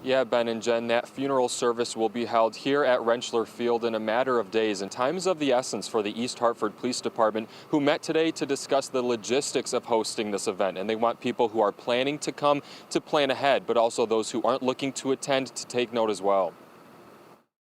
Yeah, Ben and Jen, that funeral service will be held here at Rentschler Field in a matter of days, and time is of the essence for the East Hartford Police Department, who met today to discuss the logistics of hosting this event. And they want people who are planning to come to plan ahead, but also those who aren't looking to attend to take note as well.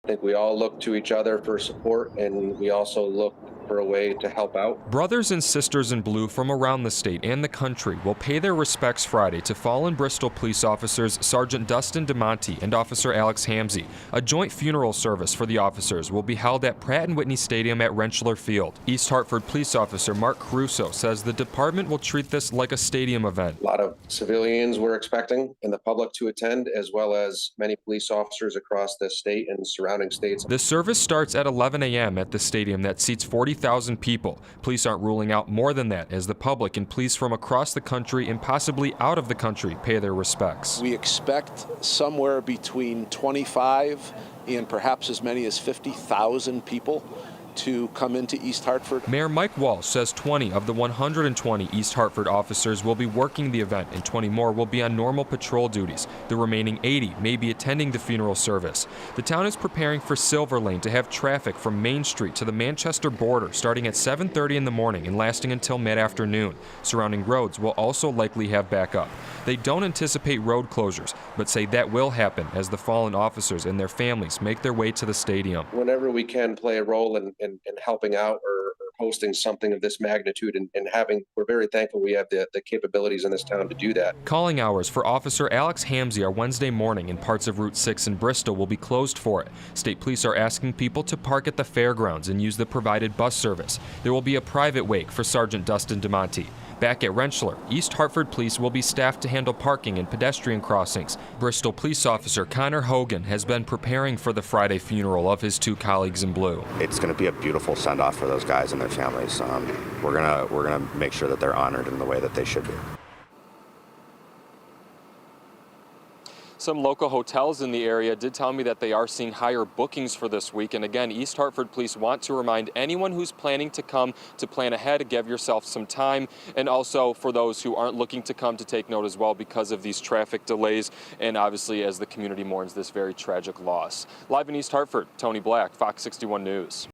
I think we all look to each other for support, and we also look for a way to help out. Brothers and sisters in blue from around the state and the country will pay their respects Friday to fallen Bristol police officers Sergeant Dustin DeMonte and Officer Alex Hamzy. A joint funeral service for the officers will be held at Pratt and Whitney Stadium at Rentschler Field. East Hartford Police Officer Marc Caruso says the department will treat this like a stadium event. A lot of civilians we're expecting and the public to attend, as well as many police officers across the state and surrounding states. The service starts at 11 a.m. at the stadium that seats 40,000 people. Police aren't ruling out more than that as the public and police from across the country and possibly out of the country pay their respects. We expect somewhere between 25 and perhaps as many as 50,000 people to come into East Hartford. Mayor Mike Walsh says 20 of the 120 East Hartford officers will be working the event and 20 more will be on normal patrol duties. The remaining 80 may be attending the funeral service. The town is preparing for Silver Lane to have traffic from Main Street to the Manchester border starting at 7:30 in the morning and lasting until mid-afternoon. Surrounding roads will also likely have backup. They don't anticipate road closures, but say that will happen as the fallen officers and their families make their way to the stadium. Whenever we can play a role in helping out or hosting something of this magnitude and we're very thankful we have the capabilities in this town to do that. Calling hours for Officer Alex Hamzy are Wednesday morning, and parts of Route 6 in Bristol will be closed for it. State police are asking people to park at the fairgrounds and use the provided bus service. There will be a private wake for Sergeant Dustin DeMonte. Back at Rentschler, East Hartford Police will be staffed to handle parking and pedestrian crossings. Bristol Police Officer Connor Hogan has been preparing for the Friday funeral of his two colleagues in blue. It's going to be a beautiful send-off for those guys and their families. We're gonna make sure that they're honored in the way that they should be. Some local hotels in the area did tell me that they are seeing higher bookings for this week. And again, East Hartford Police want to remind anyone who's planning to come to plan ahead, give yourself some time. And also for those who aren't looking to come to take note as well because of these traffic delays. And obviously as the community mourns this very tragic loss. Live in East Hartford, Tony Black, Fox 61 News.